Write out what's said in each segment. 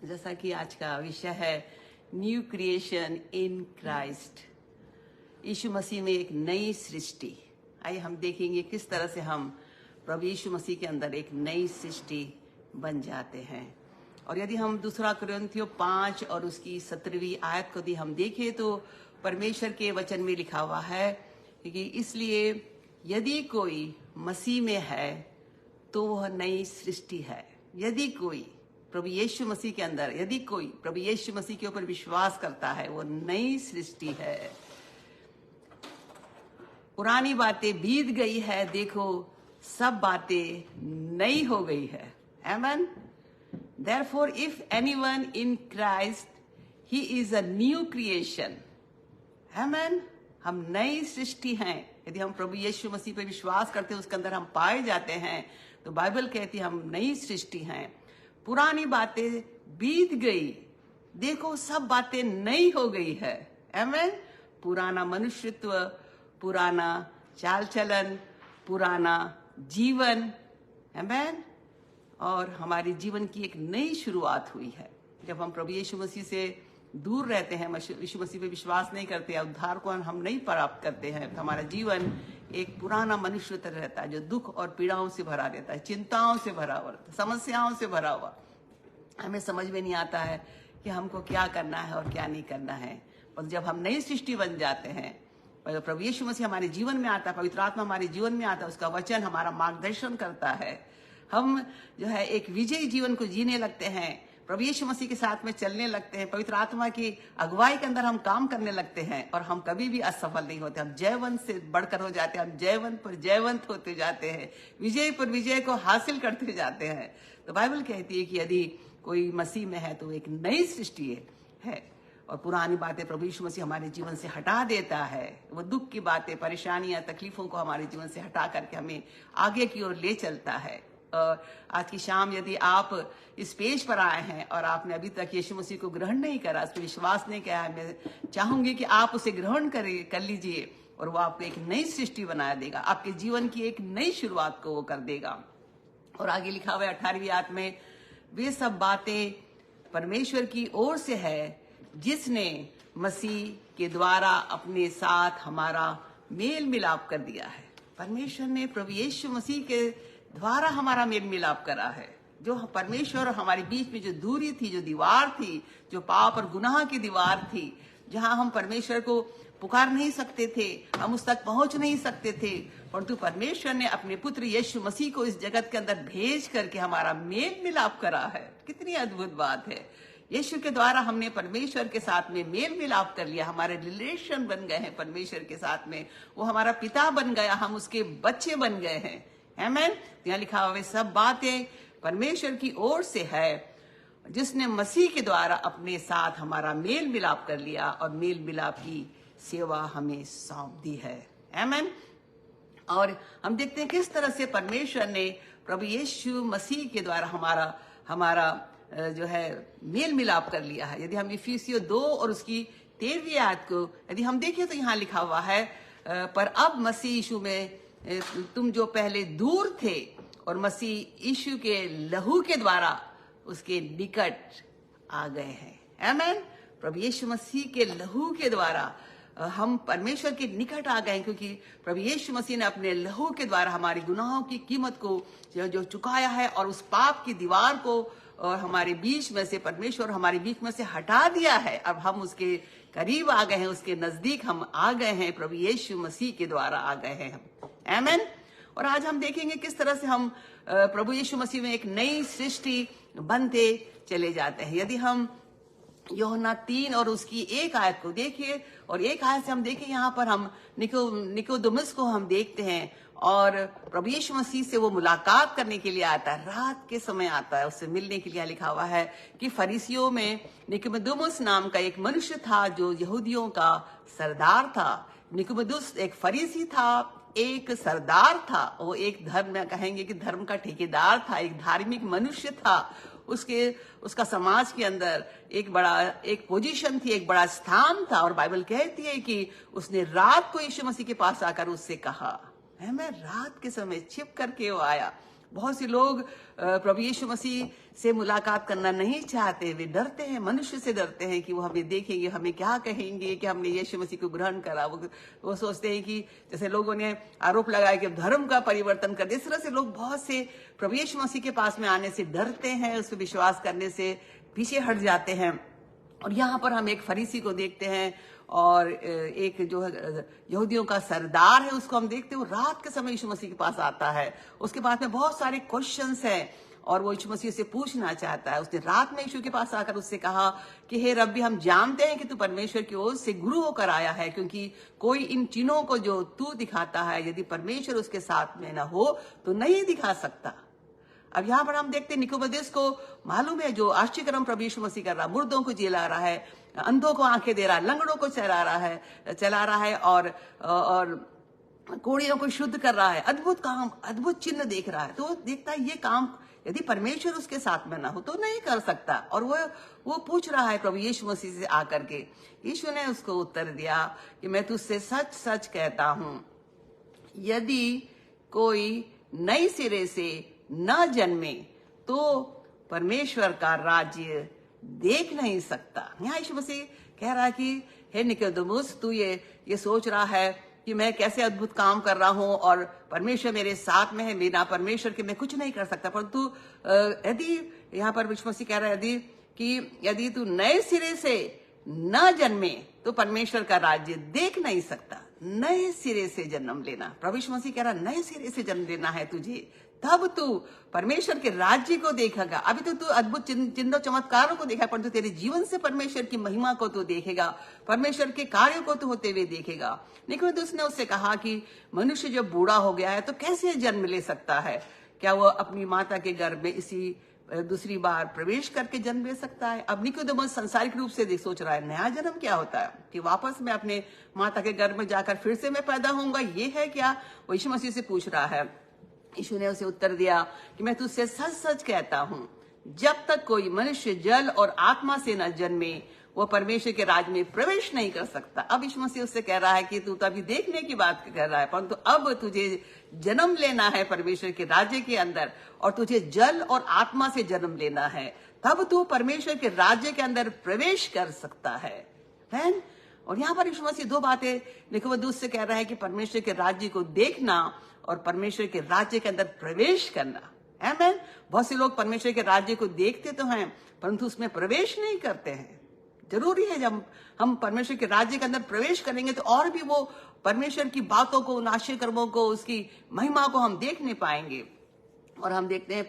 जैसा कि आज का विषय है न्यू क्रिएशन इन क्राइस्ट, यीशु मसीह में एक नई सृष्टि। आइए हम देखेंगे किस तरह से हम प्रभु यीशु मसीह के अंदर एक नई सृष्टि बन जाते हैं। और यदि हम दूसरा कुरिन्थियों 5 और उसकी 17वीं आयत को यदि हम देखें तो परमेश्वर के वचन में लिखा हुआ है कि इसलिए यदि कोई मसीह में है तो वह नई सृष्टि है। यदि कोई प्रभु यीशु मसीह के अंदर, यदि कोई प्रभु यीशु मसीह के ऊपर विश्वास करता है, वो नई सृष्टि है। पुरानी बातें बीत गई है, देखो सब बातें नई हो गई है। आमेन। Therefore, if anyone in Christ, he is a new creation. आमेन। हम नई सृष्टि हैं। यदि हम प्रभु यीशु मसीह पर विश्वास करते हैं, उसके अंदर हम पाए जाते हैं, तो बाइबल कहती है हम नई सृष्टि हैं। पुरानी बातें बीत गई, देखो सब बातें नई हो गई है। आमेन। पुराना मनुष्यत्व, पुराना चाल चलन, पुराना जीवन, आमेन, और हमारे जीवन की एक नई शुरुआत हुई है। जब हम प्रभु यीशु मसीह से दूर रहते हैं, यीशु मसीह पे विश्वास नहीं करते, उद्धार को हम नहीं प्राप्त करते हैं, तो हमारा जीवन एक पुराना मनुष्य तरह रहता है जो दुख और पीड़ाओं से भरा रहता है, चिंताओं से भरा हुआ, समस्याओं से भरा हुआ। हमें समझ में नहीं आता है कि हमको क्या करना है और क्या नहीं करना है। पर जब हम नई सृष्टि बन जाते हैं, प्रभु यीशु मसीह हमारे जीवन में आता है, पवित्र आत्मा हमारे जीवन में आता है, उसका वचन हमारा मार्गदर्शन करता है, हम जो है एक विजयी जीवन को जीने लगते हैं, प्रभु यीशु मसीह के साथ में चलने लगते हैं, पवित्र आत्मा की अगुवाई के अंदर हम काम करने लगते हैं और हम कभी भी असफल नहीं होते। हम जयवंत से बढ़कर हो जाते हैं, हम जयवंत पर जयवंत होते जाते हैं, विजय पर विजय को हासिल करते जाते हैं। तो बाइबल कहती है कि यदि कोई मसीह में है तो एक नई सृष्टि है और पुरानी बातें प्रभु यीशु मसीह हमारे जीवन से हटा देता है। वो दुख की बातें, परेशानियां, तकलीफों को हमारे जीवन से हटा करके हमें आगे की ओर ले चलता है। आज की शाम यदि आप इस पेज पर आए हैं और आपने अभी तक यीशु मसीह को ग्रहण नहीं करा, उस पर विश्वास नहीं किया है, मैं चाहूंगी कि आप उसे ग्रहण कर लीजिए और वो आपको एक नई सृष्टि बना देगा, आपके जीवन की एक नई शुरुआत को वो कर देगा। और आगे लिखा हुआ है 18वीं आयत में, वे सब बातें परमेश्वर की ओर से है जिसने मसीह के द्वारा अपने साथ हमारा मेल मिलाप कर दिया है। परमेश्वर ने प्रभु यीशु मसीह के द्वारा हमारा मेल मिलाप करा है। जो परमेश्वर और हमारे बीच में जो दूरी थी, जो दीवार थी, जो पाप और गुनाह की दीवार थी, जहां हम परमेश्वर को पुकार नहीं सकते थे, हम उस तक पहुंच नहीं सकते थे, परंतु परमेश्वर ने अपने पुत्र यीशु मसीह को इस जगत के अंदर भेज करके हमारा मेल मिलाप करा है। कितनी अद्भुत बात है। यीशु के द्वारा हमने परमेश्वर के साथ में मेल मिलाप कर लिया, हमारे रिलेशन बन गए हैं परमेश्वर के साथ में, वो हमारा पिता बन गया, हम उसके बच्चे बन गए हैं। आमेन। यहाँ लिखा हुआ है सब बातें परमेश्वर की ओर से है जिसने मसीह के द्वारा अपने साथ हमारा मेल मिलाप कर लिया और मेल मिलाप की सेवा हमें सौंप दी है। आमेन। और हम देखते हैं किस तरह से परमेश्वर ने प्रभु यीशु मसीह के द्वारा हमारा जो है मेल मिलाप कर लिया है। यदि हम इफिसियों 2 और उसकी 13वीं आयत को यदि हम देखें तो यहाँ लिखा हुआ है, पर अब मसीह यीशु में तुम जो पहले दूर थे और मसीह यीशु के लहू के द्वारा उसके निकट आ गए हैं। आमेन। प्रभु यीशु मसीह के लहू के द्वारा हम परमेश्वर के निकट आ गए, क्योंकि प्रभु यीशु मसीह ने अपने लहू के द्वारा हमारे गुनाहों की कीमत को जो चुकाया है और उस पाप की दीवार को और हमारे बीच में से, परमेश्वर हमारे बीच में से हटा दिया है। अब हम उसके करीब आ गए हैं, उसके नजदीक हम आ गए हैं, प्रभु यीशु मसीह के द्वारा आ गए हैं हम। आमेन। और आज हम देखेंगे किस तरह से हम प्रभु यीशु मसीह में एक नई सृष्टि बनते चले जाते हैं। यदि हम यूहन्ना 3 और उसकी 1 आयत को देखिए और 1 आयत से हम देखें, यहाँ पर हम निकोदेमुस को हम देखते हैं और प्रभु यीशु मसीह से वो मुलाकात करने के लिए आता है, रात के समय आता है, उससे मिलने के लिए। लिखा हुआ है कि फरीसियों में निकोदेमुस नाम का एक मनुष्य था जो यहूदियों का सरदार था। निकोदेमुस एक फरीसी था, एक सरदार था, वो एक धर्म में कहेंगे कि धर्म का ठेकेदार था, एक धार्मिक मनुष्य था। उसका समाज के अंदर एक पोजीशन थी, एक बड़ा स्थान था। और बाइबल कहती है कि उसने रात को यीशु मसीह के पास आकर उससे कहा, मैं रात के समय छिप करके वो आया बहुत से लोग प्रभु यीशु मसीह से मुलाकात करना नहीं चाहते, वे डरते हैं, मनुष्य से डरते हैं कि वो हमें देखेंगे, हमें क्या कहेंगे कि हमने यीशु मसीह को ग्रहण करा। वो सोचते हैं कि जैसे लोगों ने आरोप लगाया कि धर्म का परिवर्तन कर दिया, इस तरह से लोग बहुत से प्रभु यीशु मसीह के पास में आने से डरते हैं, उस पर विश्वास करने से पीछे हट जाते हैं। और यहाँ पर हम एक फरीसी को देखते हैं और एक जो यहूदियों का सरदार है उसको हम देखते हैं, वो रात के समय यीशु मसीह के पास आता है, उसके पास में बहुत सारे क्वेश्चंस हैं और वो यीशु मसीह से पूछना चाहता है। उसने रात में यीशु के पास आकर उससे कहा कि हे रब्बी, हम जानते हैं कि तू परमेश्वर की ओर से गुरु होकर आया है, क्योंकि कोई इन चिन्हों को जो तू दिखाता है यदि परमेश्वर उसके साथ में न हो तो नहीं दिखा सकता। अब यहाँ पर हम देखते हैं निकोदेमुस को मालूम है जो आश्चर्यकर्म प्रभु यीशु मसीह कर रहा, मुर्दों को जिला रहा है, अंधों को आंखें दे रहा है, लंगड़ों को चला रहा है और कोढ़ियों को शुद्ध कर रहा है, अद्भुत काम, अद्भुत चिन्ह देख रहा है। तो वो देखता है ये काम यदि परमेश्वर उसके साथ में ना हो तो नहीं कर सकता। और वो पूछ रहा है प्रभु यीशु मसीह से आकर के। यीशु ने उसको उत्तर दिया कि मैं तुझसे सच सच कहता हूं, यदि कोई नई सिरे से न जन्मे तो परमेश्वर का राज्य देख नहीं सकता। यहाँ यीशु मसीह कह रहा है कि हे निकोदेमुस, तू ये सोच रहा है कि मैं कैसे अद्भुत काम कर रहा हूं और परमेश्वर मेरे साथ में है, बिना परमेश्वर के मैं कुछ नहीं कर सकता। परंतु यदि यहाँ पर यीशु मसीह कह रहा है यदि तू नए सिरे से न जन्मे तो परमेश्वर का राज्य देख नहीं सकता। नए सिरे से जन्म लेना, प्रभु यीशु मसीह कह रहा है नए सिरे से जन्म लेना है तुझे, तब तू परमेश्वर के राज्य को देखेगा। अभी तो तू अद्भुत चिन्हों चमत्कारों को देखा, परंतु तेरे जीवन से परमेश्वर की महिमा को तू देखेगा, परमेश्वर के कार्यों को तू होते हुए देखेगा। निकोदेमुस ने उससे कहा कि मनुष्य जब बूढ़ा हो गया है तो कैसे जन्म ले सकता है? क्या वो अपनी माता के गर्भ में इसी दूसरी बार प्रवेश करके जन्म ले सकता है? अब निकोदेमुस सांसारिक रूप से सोच रहा है नया जन्म क्या होता है, कि वापस मैं अपने माता के गर्भ में जाकर फिर से मैं पैदा होऊंगा, ये है क्या? वो यीशु मसीह से पूछ रहा है। यीशु ने उसे उत्तर दिया कि मैं तुझसे सच सच कहता हूं, जब तक कोई मनुष्य जल और आत्मा से न जन्मे वो परमेश्वर के राज में प्रवेश नहीं कर सकता। अब यीशु मसीह उससे कह रहा है कि तू तो अभी देखने की बात कर रहा है, परंतु अब तुझे जन्म लेना है परमेश्वर के राज्य के अंदर, और तुझे जल और आत्मा से जन्म लेना है, तब तू परमेश्वर के राज्य के अंदर प्रवेश कर सकता है। और यहाँ पर यीशु मसीह दो बातें निकोदेमुस से कह रहा है कि परमेश्वर के राज्य को देखना और परमेश्वर के राज्य के अंदर प्रवेश करना। आमीन। बहुत से लोग परमेश्वर के राज्य को देखते तो हैं परंतु उसमें प्रवेश नहीं करते हैं। जरूरी है जब हम परमेश्वर के राज्य के अंदर प्रवेश करेंगे तो और भी वो परमेश्वर की बातों को, उन आश्चर्य कर्मों को, उसकी महिमा को हम देखने पाएंगे। और हम देखते हैं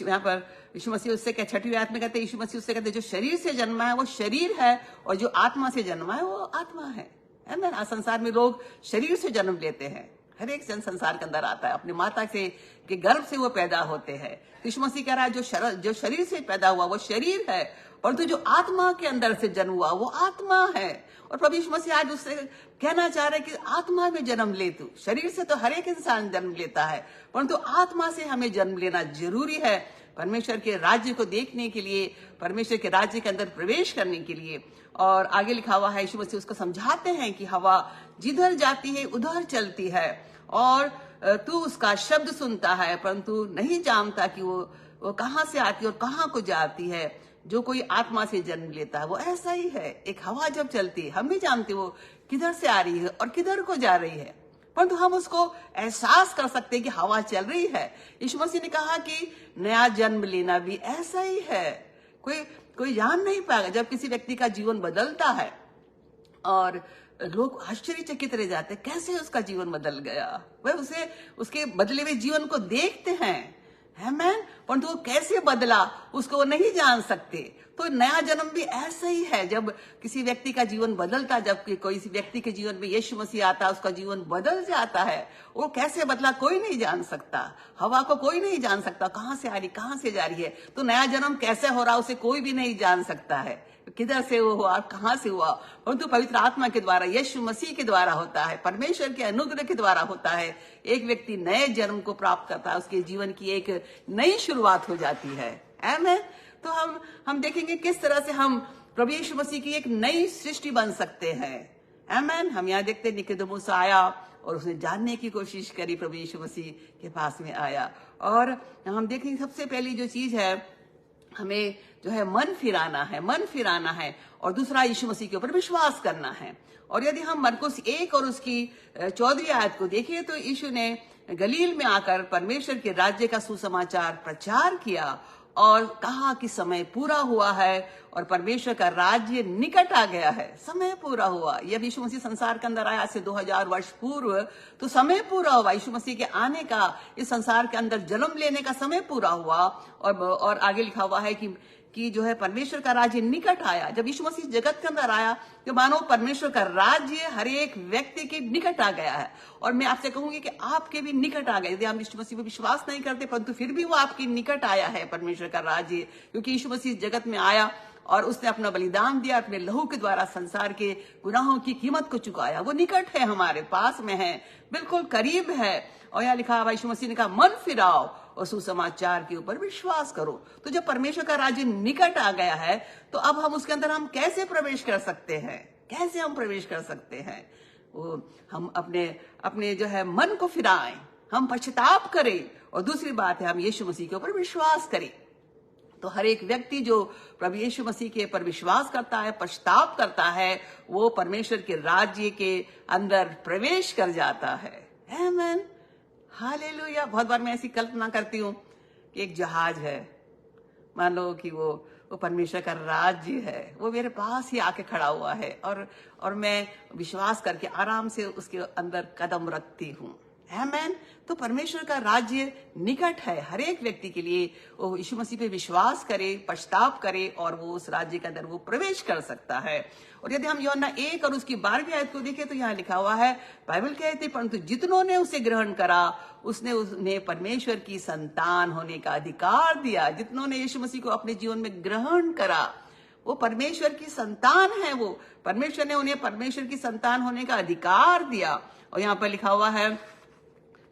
यहाँ पर यीशु मसीह उससे क्या 6वीं आयत में कहते हैं, यीशु मसीह उससे कहते हैं जो शरीर से जन्मा है वो शरीर है और जो आत्मा से जन्मा है वो आत्मा है। आज संसार में लोग शरीर से जन्म लेते हैं, हर एक जन संसार के अंदर आता है, अपनी माता से के गर्भ से वो पैदा होते हैं। यीशु मसीह कह रहा है जो शरीर से पैदा हुआ वो शरीर है, परंतु जो आत्मा के अंदर से जन्म हुआ वो आत्मा है। और प्रभु यीशु मसीह आज उससे कहना चाह रहे कि आत्मा में जन्म ले तू। शरीर से तो हर एक इंसान जन्म लेता है, परंतु आत्मा से हमें जन्म लेना जरूरी है परमेश्वर के राज्य को देखने के लिए, परमेश्वर के राज्य के अंदर प्रवेश करने के लिए। और आगे लिखा हुआ है, यीशु मसीह उसको समझाते हैं कि हवा जिधर जाती है उधर चलती है और तू उसका शब्द सुनता है परंतु नहीं जानता कि वो कहाँ से आती है और कहाँ को जाती है। जो कोई आत्मा से जन्म लेता है वो ऐसा ही है। एक हवा जब चलती है हम नहीं जानते वो किधर से आ रही है और किधर को जा रही है, परंतु हम उसको एहसास कर सकते हैं कि हवा चल रही है। यीशु मसीह ने कहा कि नया जन्म लेना भी ऐसा ही है। कोई जान नहीं पाएगा जब किसी व्यक्ति का जीवन बदलता है और लोग आश्चर्यचकित रह जाते हैं कैसे उसका जीवन बदल गया। वह उसके बदले हुए जीवन को देखते हैं, आमीन, परंतु वो कैसे बदला उसको वो नहीं जान सकते। तो नया जन्म भी ऐसा ही है। जब किसी व्यक्ति का जीवन बदलता, जब कोई व्यक्ति के जीवन में यीशु मसीह आता, उसका जीवन बदल जाता है। वो कैसे बदला कोई नहीं जान सकता, हवा को कोई नहीं जान सकता कहाँ से आ रही कहाँ से जा रही है। तो नया जन्म कैसे हो रहा उसे कोई भी नहीं जान सकता है, किधर से वो हुआ कहाँ से हुआ, परंतु पवित्र आत्मा के द्वारा, यीशु मसीह के द्वारा होता है, परमेश्वर के अनुग्रह के द्वारा होता है। एक व्यक्ति नए जन्म को प्राप्त करता है, उसके जीवन की एक नई शुरुआत हो जाती है। आमीन। तो हम देखेंगे किस तरह से हम प्रभु यीशु मसीह की एक नई सृष्टि बन सकते हैं। आमेन। हम यहाँ देखते निकोदेमुस आया और उसने जानने की कोशिश करी, प्रभु यीशु मसीह के पास में आया। और हम देखेंगे सबसे पहली जो चीज है, हमें जो है मन फिराना है और दूसरा यीशु मसीह के ऊपर विश्वास करना है। और यदि हम मरकुस 1 और उसकी 14वीं आयत को देखें तो यीशु ने गलील में आकर परमेश्वर के राज्य का सुसमाचार प्रचार किया और कहा कि समय पूरा हुआ है और परमेश्वर का राज्य निकट आ गया है। समय पूरा हुआ। यह यीशु मसीह संसार के अंदर आया से 2000 वर्ष पूर्व, तो समय पूरा हुआ। यीशु मसीह के आने का, इस संसार के अंदर जन्म लेने का समय पूरा हुआ। और आगे लिखा हुआ है कि जो है परमेश्वर का राज्य निकट आया। जब यीशु मसीह जगत के अंदर आया तो मानो परमेश्वर का राज्य हर एक व्यक्ति के निकट आ गया है। और मैं आपसे कहूंगी कि आपके भी निकट आ गए। यदि हम यीशु मसीह पर विश्वास नहीं करते परंतु फिर भी वो आपके निकट आया है परमेश्वर का राज्य, क्योंकि यीशु मसीह जगत में आया और उसने अपना बलिदान दिया, अपने लहू के द्वारा संसार के गुनाहों की कीमत को चुकाया। वो निकट है, हमारे पास में है, बिल्कुल करीब है। और यहाँ लिखा है यीशु मसीह ने कहा मन फिराओ और सुसमाचार के ऊपर विश्वास करो। तो जब परमेश्वर का राज्य निकट आ गया है तो अब हम उसके अंदर हम कैसे प्रवेश कर सकते हैं? कैसे हम प्रवेश कर सकते हैं? वो हम अपने जो है मन को फिराएं, हम पश्चाताप करें और दूसरी बात है हम यीशु मसीह के ऊपर विश्वास करें। तो हर एक व्यक्ति जो प्रभु यीशु मसीह के पर विश्वास करता है, पश्चाताप करता है, वो परमेश्वर के राज्य के अंदर प्रवेश कर जाता है। आमीन, हालेलुया। बहुत बार मैं ऐसी कल्पना करती हूँ कि एक जहाज है, मान लो कि वो परमेश्वर का राज्य है, वो मेरे पास ही आके खड़ा हुआ है और मैं विश्वास करके आराम से उसके अंदर कदम रखती हूँ। आमीन। तो परमेश्वर का राज्य निकट है हर एक व्यक्ति के लिए। वो यीशु मसीह पे विश्वास करे, पश्चाताप करे और वो उस राज्य के अंदर वो प्रवेश कर सकता है। और यदि हम यूहन्ना 1 और उसकी 12वीं आयत को देखें तो यहाँ लिखा हुआ है, बाइबल कहती परंतु जितनों ने उसे ग्रहण करा उसने उन्हें परमेश्वर की संतान होने का अधिकार दिया। जितनों ने यीशु मसीह को अपने जीवन में ग्रहण करा वो परमेश्वर की संतान है। वो परमेश्वर ने उन्हें परमेश्वर की संतान होने का अधिकार दिया। और यहाँ पर लिखा हुआ है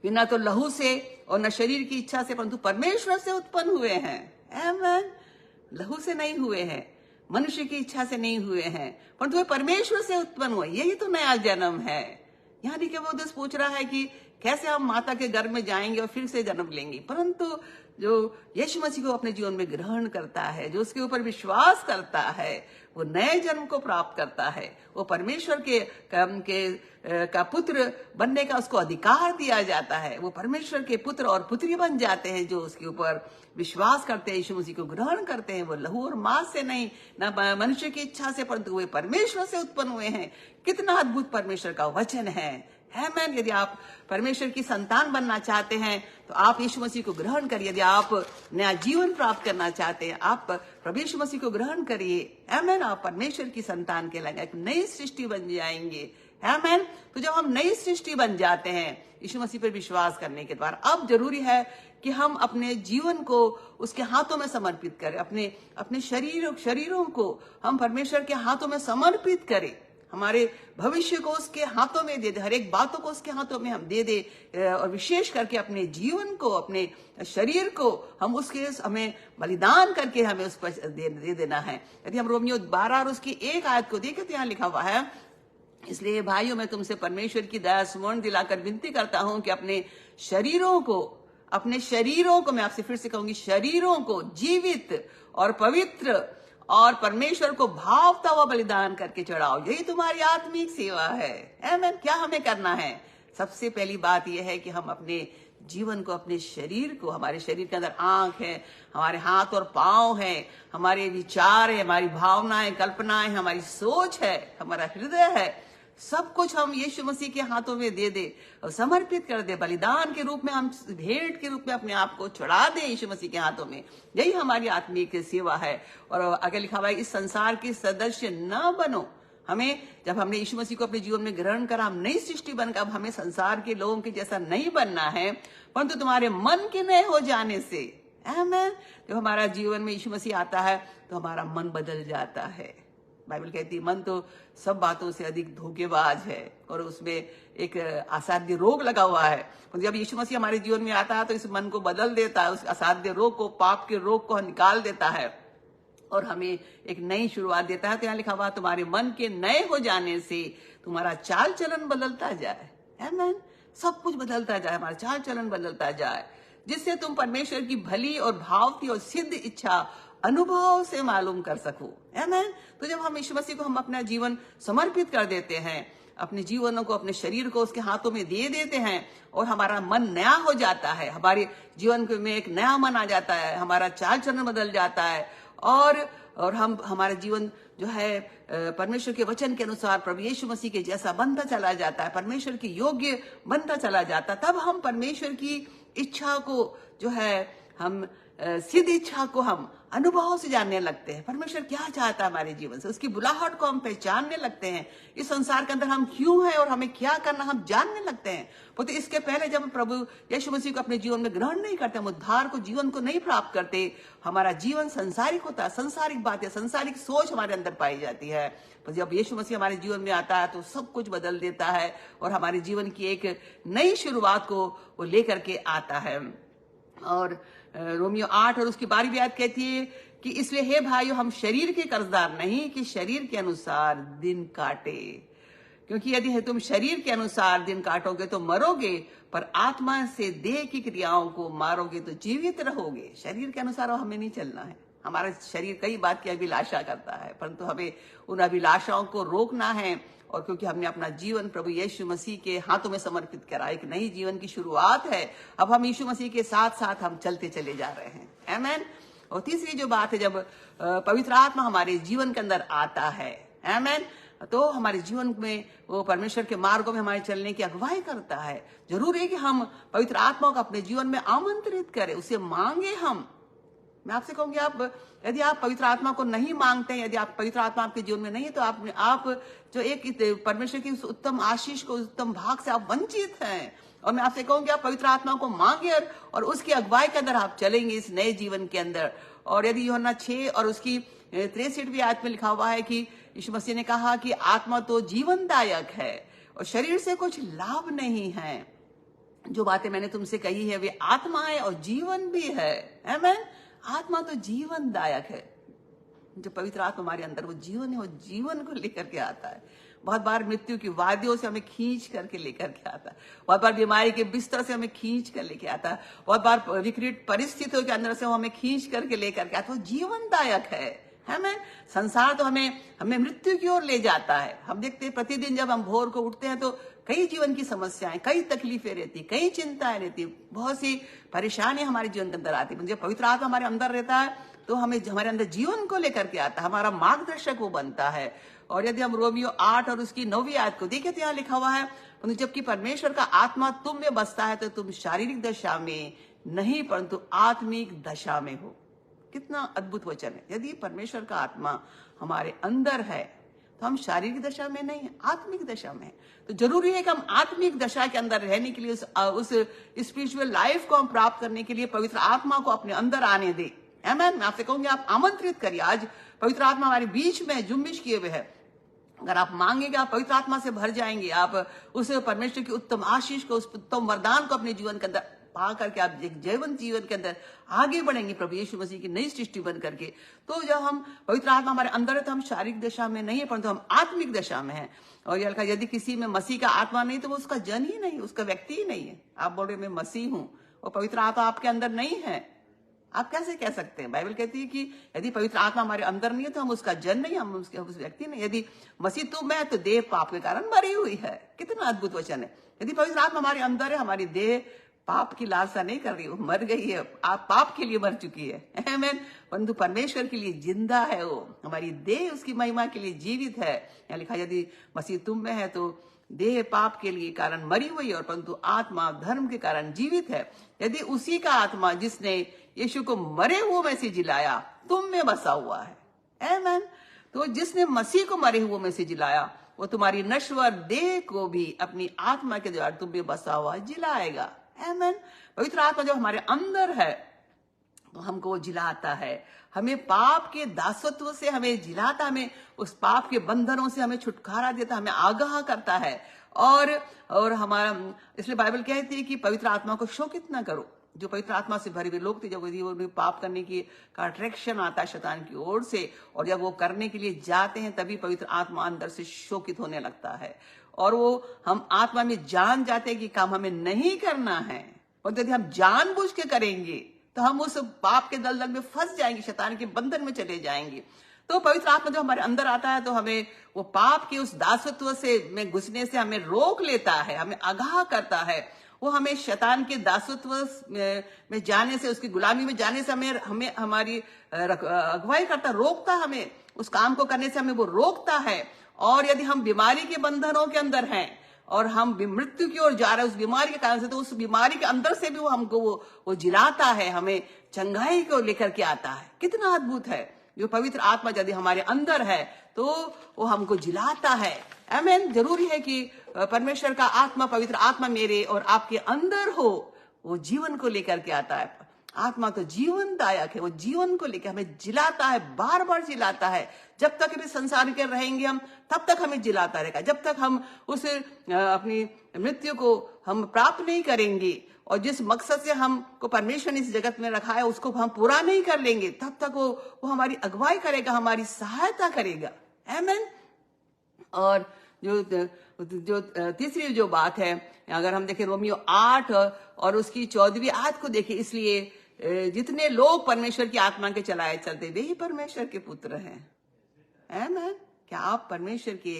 न तो लहू से और न शरीर की इच्छा से परंतु परमेश्वर से उत्पन्न हुए हैं। आमीन। लहू से नहीं हुए हैं, मनुष्य की इच्छा से नहीं हुए हैं, परंतु वे परमेश्वर से उत्पन्न हुए। यही तो नया जन्म है। यहाँ निकोदेमुस पूछ रहा है कि कैसे हम माता के गर्भ में जाएंगे और फिर से जन्म लेंगे। परंतु जो यीशु मसीह को अपने जीवन में ग्रहण करता है, जो उसके ऊपर विश्वास करता है, वो नए जन्म को प्राप्त करता है। वो परमेश्वर का पुत्र बनने का उसको अधिकार दिया जाता है। वो परमेश्वर के पुत्र और पुत्री बन जाते हैं जो उसके ऊपर विश्वास करते हैं, यीशु मसीह को ग्रहण करते हैं। वो लहू और मांस से नहीं, न मनुष्य की इच्छा से, परंतु वे परमेश्वर से उत्पन्न हुए हैं। कितना अद्भुत परमेश्वर का वचन है। आमीन। यदि आप परमेश्वर की संतान बनना चाहते हैं तो आप यीशु मसीह को ग्रहण करिए। यदि आप नया जीवन प्राप्त करना चाहते हैं आप प्रभु यीशु मसीह को ग्रहण करिए। आमीन। आप परमेश्वर की संतान कहलाएंगे, एक नई सृष्टि बन जाएंगे। आमीन। तो जब हम नई सृष्टि बन जाते हैं यीशु मसीह पर विश्वास करने के द्वारा, अब जरूरी है कि हम अपने जीवन को उसके हाथों में समर्पित करें। अपने शरीरों को हम परमेश्वर के हाथों में समर्पित करें। हमारे भविष्य को उसके हाथों में दे दे, हर एक बातों को उसके हाथों में हम दे दे और विशेष करके अपने जीवन को, अपने शरीर को हमें बलिदान करके हमें उस पर दे देना है। यदि हम रोमियो 12 और उसकी 1 आयत को देखें तो यहाँ लिखा हुआ है, इसलिए भाइयों मैं तुमसे परमेश्वर की दया स्मरण दिलाकर विनती करता हूं कि अपने शरीरों को मैं आपसे फिर से कहूंगी, शरीरों को जीवित और पवित्र और परमेश्वर को भावता हुआ बलिदान करके चढ़ाओ। यही तुम्हारी आत्मिक सेवा है। आमीन। क्या हमें करना है? सबसे पहली बात यह है कि हम अपने जीवन को, अपने शरीर को, हमारे शरीर के अंदर आंख है, हमारे हाथ और पांव है, हमारे विचार है, हमारी भावनाएं, कल्पनाएं, हमारी सोच है, हमारा हृदय है, सब कुछ हम यीशु मसीह के हाथों में दे दे और समर्पित कर दे। बलिदान के रूप में हम भेंट के रूप में अपने आप को चढ़ा दे यीशु मसीह के हाथों में। यही हमारी आत्मिक सेवा है। और आगे लिखा हुआ है, इस संसार के सदस्य न बनो। जब हमने यीशु मसीह को अपने जीवन में ग्रहण करा, हम नई सृष्टि बनकर, अब हमें संसार के लोगों के जैसा नहीं बनना है, परंतु तुम्हारे मन के नए हो जाने से। आमीन। जब हमारा जीवन में यीशु मसीह आता है तो हमारा मन बदल जाता है। बाइबल कहती है मन तो सब बातों से अधिक धोखेबाज है और उसमें एक असाध्य रोग लगा हुआ है। जब यीशु मसीह हमारे जीवन में आता है तो इस मन को बदल देता है, उस असाध्य रोग को, पाप के रोग को निकाल देता है और हमें एक नई शुरुआत देता है। तो यहाँ लिखा हुआ तुम्हारे मन के नए हो जाने से तुम्हारा चाल चलन बदलता जाए। आमीन। सब कुछ बदलता जाए, हमारा चाल चलन बदलता जाए, जिससे तुम परमेश्वर की भली और भावती और सिद्ध इच्छा अनुभव से मालूम कर सको। आमीन। तो जब हम यीशु मसीह को हम अपना जीवन समर्पित कर देते हैं, अपने जीवनों को, अपने शरीर को उसके हाथों में दे देते हैं और हमारा मन नया हो जाता है, हमारे जीवन में एक नया मन आ जाता है, हमारा चाल चलन बदल जाता है और हम हमारा जीवन जो है परमेश्वर के वचन के अनुसार प्रभु यीशु मसीह के जैसा बनता चला जाता है, परमेश्वर के योग्य बनता चला जाता है। तब हम परमेश्वर की इच्छा को जो है हम सिद्ध इच्छा को हम अनुभव से जानने लगते हैं। परमेश्वर क्या चाहता है हमारे जीवन से, उसकी बुलाहट को हम पहचानने लगते हैं। इस संसार के अंदर हम क्यों हैं और हमें क्या करना हम जानने लगते हैं। तो इसके पहले जब हम प्रभु यीशु मसीह को अपने जीवन में ग्रहण नहीं करते, हम उद्धार को, जीवन को नहीं प्राप्त करते, हमारा जीवन संसारिक होता है, संसारिक बातें, संसारिक सोच हमारे अंदर पाई जाती है। तो जब यीशु मसीह हमारे जीवन में आता है तो सब कुछ बदल देता है और हमारे जीवन की एक नई शुरुआत को वो लेकर के आता है। और रोमियो 8 और उसकी 12वीं आयत कहती है कि इसलिए हे भाइयों, हम शरीर के कर्जदार नहीं कि शरीर के अनुसार दिन काटे, क्योंकि यदि तुम शरीर के अनुसार दिन काटोगे तो मरोगे, पर आत्मा से देह की क्रियाओं को मारोगे तो जीवित रहोगे। शरीर के अनुसार हमें नहीं चलना है। हमारा शरीर कई बात की अभिलाषा करता है, परंतु हमें उन अभिलाषाओं को रोकना है। और क्योंकि हमने अपना जीवन प्रभु यीशु मसीह के हाथों में समर्पित करा, एक नई जीवन की शुरुआत है। अब हम यीशु मसीह के साथ साथ हम चलते चले जा रहे हैं। आमीन। और तीसरी जो बात है, जब पवित्र आत्मा हमारे जीवन के अंदर आता है, आमीन, तो हमारे जीवन में वो परमेश्वर के मार्गों में हमारे चलने की अगुवाई करता है। जरूर है कि हम पवित्र आत्मा को अपने जीवन में आमंत्रित करें, उसे मांगे। हम मैं आपसे कहूंगी, यदि आप पवित्र आत्मा को नहीं मांगते हैं, यदि आप पवित्र आत्मा आपके जीवन में नहीं है, तो आप जो एक परमेश्वर की उस उत्तम आशीष को, उत्तम भाग से आप वंचित हैं। और मैं आपसे कहूंगी, आप पवित्र आत्मा को मांगे और उसकी अगुवाई के अंदर आप चलेंगे इस नए जीवन के अंदर। और यदि यूहन्ना 6 और उसकी 63वीं आयत में लिखा हुआ है कि यीशु मसीह ने कहा कि आत्मा तो जीवनदायक है और शरीर से कुछ लाभ नहीं है। जो बातें मैंने तुमसे कही है वे आत्मा है और जीवन भी है। आमीन। आत्मा तो जीवनदायक है। जो पवित्र आत्मा हमारे अंदर वो जीवन है, वो जीवन को लेकर के आता है। बहुत बार मृत्यु की वादियों से हमें खींच करके लेकर के आता है, बहुत बार बीमारी के बिस्तर से हमें खींच कर लेके आता है, बहुत बार विकट परिस्थितियों के अंदर से वो हमें खींच करके लेकर के आता है। वो जीवनदायक है। हमें संसार तो हमें मृत्यु की ओर ले जाता है। हम देखते हैं प्रतिदिन जब हम भोर को उठते हैं तो कई जीवन की समस्याएं, कई तकलीफें रहती, कई चिंताएं रहती, बहुत सी परेशानियां हमारे जीवन के अंदर आती। जब पवित्र आत्मा हमारे अंदर रहता है तो हमें हमारे अंदर जीवन को लेकर के आता है, हमारा मार्गदर्शक वो बनता है। और यदि हम रोमियो 8 और उसकी 9वीं आयत को देखें तो यहाँ लिखा हुआ है, जबकि परमेश्वर का आत्मा तुम में बसता है तो तुम शारीरिक दशा में नहीं परंतु आत्मिक दशा में हो। कितना अद्भुत वचन है। यदि परमेश्वर का आत्मा हमारे अंदर है तो हम शारीरिक दशा में नहीं, आत्मिक दशा में। तो जरूरी है कि हम आत्मिक दशा के अंदर रहने के लिए, उस स्पिरिचुअल लाइफ को हम प्राप्त करने के लिए पवित्र आत्मा को अपने अंदर आने दे। आमीन। मैं आपसे कहूंगी, आप आमंत्रित करिए। आज पवित्र आत्मा हमारे बीच में जुम्बिश किए हुए है। अगर आप मांगेंगे, आप पवित्र आत्मा से भर जाएंगे। आप उस परमेश्वर की उत्तम आशीष को, उस उत्तम वरदान को अपने जीवन के अंदर पा करके आप एक जीवन के अंदर आगे बढ़ेंगे प्रभु यीशु मसीह की नई सृष्टि बन करके। तो जब हम पवित्र आत्मा हमारे अंदर है तो हम शारीरिक दशा में नहीं है परंतु हम आत्मिक दशा में है। और यदि किसी में मसीह का आत्मा नहीं तो वो उसका जन ही नहीं, उसका व्यक्ति ही नहीं है। आप बोल रहे मैं मसीह हूं और पवित्र आत्मा आपके अंदर नहीं है, आप कैसे कह सकते हैं? बाइबल कहती है कि यदि पवित्र आत्मा हमारे अंदर नहीं है तो हम उसका जन नहीं, हम उस व्यक्ति नहीं। यदि मसीह तुम में है तो देह पाप के कारण मरी हुई है। कितना अद्भुत वचन है। यदि पवित्र आत्मा हमारे अंदर है, हमारी देह पाप की लालसा नहीं कर रही, वो मर गई है, आप पाप के लिए मर चुकी है। आमीन। परंतु परमेश्वर के लिए जिंदा है वो, हमारी देह उसकी महिमा के लिए जीवित है। यहाँ लिखा यदि मसीह तुम में है तो देह पाप के लिए कारण मरी हुई और परंतु आत्मा धर्म के कारण जीवित है। यदि उसी का आत्मा जिसने यीशु को मरे हुए में से जिलाया तुम में बसा हुआ है, आमीन, तो जिसने मसीह को मरे हुए में से जिलाया वो तुम्हारी नश्वर देह को भी अपनी आत्मा के द्वारा तुम में बसा हुआ जिलाएगा। आमीन। पवित्र आत्मा जो हमारे अंदर है तो हमको वो जिलाता है, हमें पाप के दासत्व से हमें जिलाता, हमें उस पाप के बंधनों से हमें छुटकारा देता, हमें आगाह करता है। और हमारा इसलिए बाइबल कहती है कि पवित्र आत्मा को शोकित ना करो। जो पवित्र आत्मा से भरे हुए लोग थे, जब वो पाप करने की का अट्रैक्शन आता है शैतान की ओर से, और जब वो करने के लिए जाते हैं तभी पवित्र आत्मा अंदर से शोकित होने लगता है, और वो हम आत्मा में जान जाते हैं कि काम हमें नहीं करना है, और यदि हम जानबूझ के करेंगे तो हम उस पाप के दलदल में फंस जाएंगे, शैतान के बंधन में चले जाएंगे। तो पवित्र आत्मा जो हमारे अंदर आता है तो हमें वो पाप के उस दासत्व से में घुसने से हमें रोक लेता है, हमें आगाह करता है। वो हमें शैतान के दासत्व में जाने से, उसकी गुलामी में जाने से हमें हमारी अगुवाई करता, रोकता, हमें उस काम को करने से हमें वो रोकता है। और यदि हम बीमारी के बंधनों के अंदर हैं और हम मृत्यु की ओर जा रहे हैं उस बीमारी के कारण से, तो उस बीमारी के अंदर से भी वो हमको वो जिलाता है, हमें चंगाई को लेकर के आता है। कितना अद्भुत है! जो पवित्र आत्मा यदि हमारे अंदर है तो वो हमको जिलाता है। आमीन। जरूरी है कि परमेश्वर का आत्मा, पवित्र आत्मा मेरे और आपके अंदर हो। वो जीवन को लेकर के आता है। आत्मा तो जीवनदायक है, वो जीवन को लेकर हमें जिलाता है, बार बार जिलाता है। जब तक भी संसार के रहेंगे हम, तब तक हमें जिलाता रहेगा। जब तक हम उस अपनी मृत्यु को हम प्राप्त नहीं करेंगे और जिस मकसद से हमको परमेश्वर ने इस जगत में रखा है उसको हम पूरा नहीं कर लेंगे, तब तक वो हमारी अगुवाई करेगा, हमारी सहायता करेगा। आमीन। और जो तीसरी जो बात है, अगर हम देखें रोमियो 8 और उसकी 14वीं आयत को देखें, इसलिए जितने लोग परमेश्वर की आत्मा के चलाए चलते वे ही परमेश्वर के पुत्र हैं। आमीन। क्या आप परमेश्वर के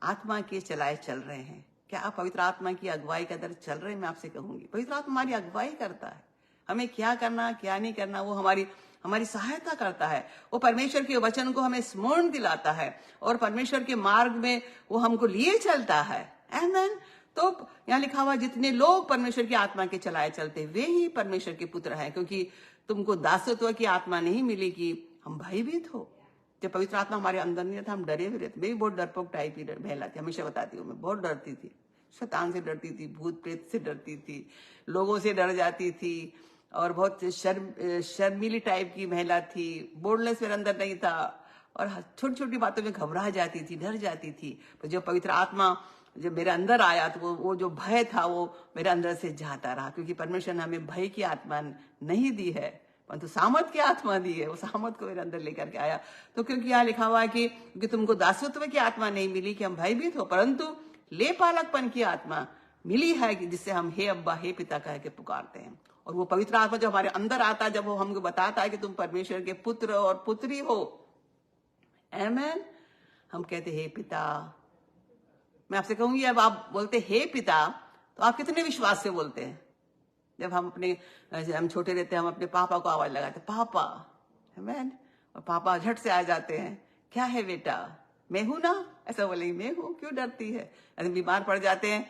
आत्मा के चलाए चल रहे हैं? क्या आप पवित्र आत्मा की अगुवाई के अंदर चल रहे हैं? मैं आपसे कहूंगी, पवित्र आत्मा हमारी अगुवाई करता है, हमें क्या करना क्या नहीं करना वो हमारी सहायता करता है। वो परमेश्वर के वचन को हमें स्मरण दिलाता है और परमेश्वर के मार्ग में वो हमको लिए चलता है। आमीन। तो यहाँ लिखा हुआ जितने लोग परमेश्वर की आत्मा के चलाए चलते वे ही परमेश्वर के पुत्र हैं, क्योंकि तुमको दासत्व की आत्मा नहीं मिली कि हम भयभीत हो। जब पवित्र आत्मा हमारे अंदर नहीं रहता हम डरे हुए रहते। मैं भी बहुत डरपोक टाइप की महिला थी, हमेशा बताती हूँ, मैं बहुत डरती थी, शैतान से डरती थी, भूत प्रेत से डरती थी, लोगों से डर जाती थी और बहुत शर्मीली टाइप की महिला थी। बोल्डनेस मेरे अंदर नहीं था और छोटी छोटी बातों में घबरा जाती थी, डर जाती थी। पर जब पवित्र आत्मा जब मेरे अंदर आया तो वो जो भय था वो मेरे अंदर से जाता रहा, क्योंकि परमेश्वर ने हमें भय की आत्मा नहीं दी है परंतु सामर्थ की आत्मा दी है। वो सामर्थ को मेरे अंदर लेकर के आया। तो क्योंकि यहाँ लिखा हुआ है कि तुमको दासत्व की आत्मा नहीं मिली कि हम भयभीत हो, परंतु लेपालकपन की आत्मा मिली है कि जिससे हम हे अब्बा हे पिता कह के पुकारते हैं। और वो पवित्र आत्मा जब हमारे अंदर आता है, जब वो हमको बताता है कि तुम परमेश्वर के पुत्र और पुत्री हो, आमीन, हम कहते हे पिता। मैं आपसे कहूंगी, अब आप बोलते हे पिता तो आप कितने विश्वास से बोलते हैं? जब हम छोटे रहते हैं हम अपने पापा को आवाज लगाते पापा, आमीन, और पापा झट से आ जाते हैं, क्या है बेटा, मैं हूं ना, ऐसा बोलेंगे, मैं हूं, क्यों डरती है? अरे बीमार पड़ जाते हैं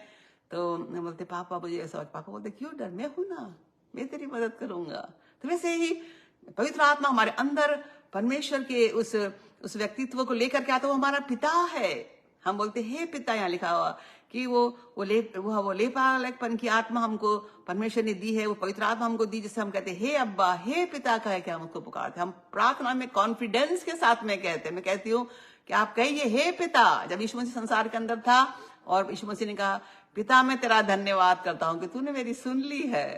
तो बोलते पापा मुझे ऐसा, पापा बोलते क्यों डर, मैं हूं ना, मैं तेरी मदद करूंगा। तो वैसे ही पवित्र आत्मा हमारे अंदर परमेश्वर के उस व्यक्तित्व को लेकर के आता, वो हमारा पिता है। हम बोलते हे पिता, यहाँ लिखा हुआ कि वो लेपालकपन की आत्मा हमको परमेश्वर ने दी है, वो पवित्र आत्मा हमको दी, जिससे हम कहते हे अब्बा हे पिता कह के हम उसको पुकारते। हम प्रार्थना में कॉन्फिडेंस के साथ में कहते हैं। मैं कहती हूँ कि आप कहिए हे पिता। जब यीशु मसीह संसार के अंदर था और यीशु मसीह ने कहा पिता मैं तेरा धन्यवाद करता हूँ कि तूने मेरी सुन ली है।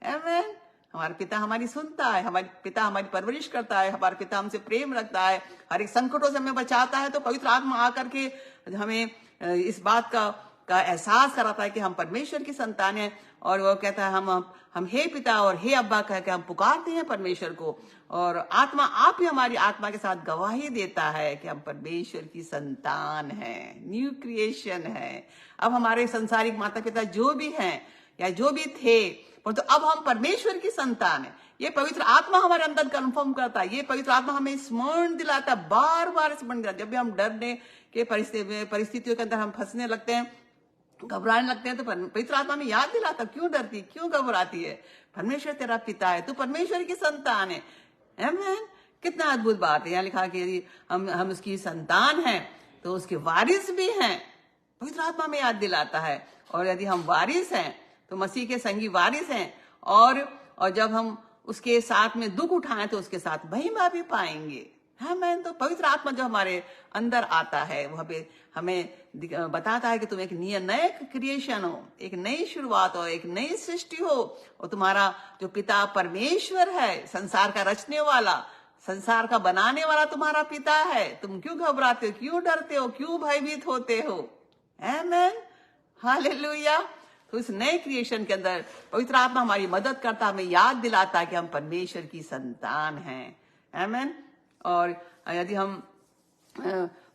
आमीन। हमारा पिता हमारी सुनता है, हमारे पिता हमारी परवरिश करता है, हमारा पिता हमसे प्रेम रखता है, हर एक संकटों से हमें बचाता है। तो पवित्र आत्मा आकर के हमें इस बात का एहसास कराता है कि हम परमेश्वर की संतान हैं। और वो कहता है हम हे पिता और हे अब्बा कह के हम पुकारते हैं परमेश्वर को। और आत्मा आप ही हमारी आत्मा के साथ गवाही देता है कि हम परमेश्वर की संतान हैं, न्यू क्रिएशन है। अब हमारे संसारिक माता पिता जो भी हैं या जो भी थे, तो अब हम परमेश्वर की संतान है। ये पवित्र आत्मा हमारे अंदर कंफर्म करता है, ये पवित्र आत्मा हमें स्मरण दिलाता है, बार बार स्मरण दिलाता है। जब भी हम डरने के परिस्थितियों के अंदर हम फंसने लगते हैं, घबराने लगते हैं, तो पवित्र आत्मा में याद दिलाता क्यों डरती, क्यों घबराती है, परमेश्वर तेरा पिता है, तू परमेश्वर की संतान है। आमीन। कितना अद्भुत बात है। यहाँ लिखा कि यदि हम उसकी संतान हैं तो उसके वारिस भी हैं, पवित्र आत्मा में याद दिलाता है। और यदि हम वारिस हैं तो मसीह के संगी वारिस हैं, और जब हम उसके साथ में दुख उठाएं तो उसके साथ महिमा भी पाएंगे। आमेन। तो पवित्र आत्मा जो हमारे अंदर आता है वो हमें बताता है कि तुम एक नए क्रिएशन हो, एक नई शुरुआत हो, एक नई सृष्टि हो, और तुम्हारा जो पिता परमेश्वर है, संसार का रचने वाला, संसार का बनाने वाला तुम्हारा पिता है। तुम क्यों घबराते हो, क्यों डरते हो, क्यों भयभीत होते हो? आमेन, हालेलुया। तो इस नए क्रिएशन के अंदर पवित्र आत्मा हमारी मदद करता, हमें याद दिलाता है कि हम परमेश्वर की संतान हैं। आमेन। और यदि हम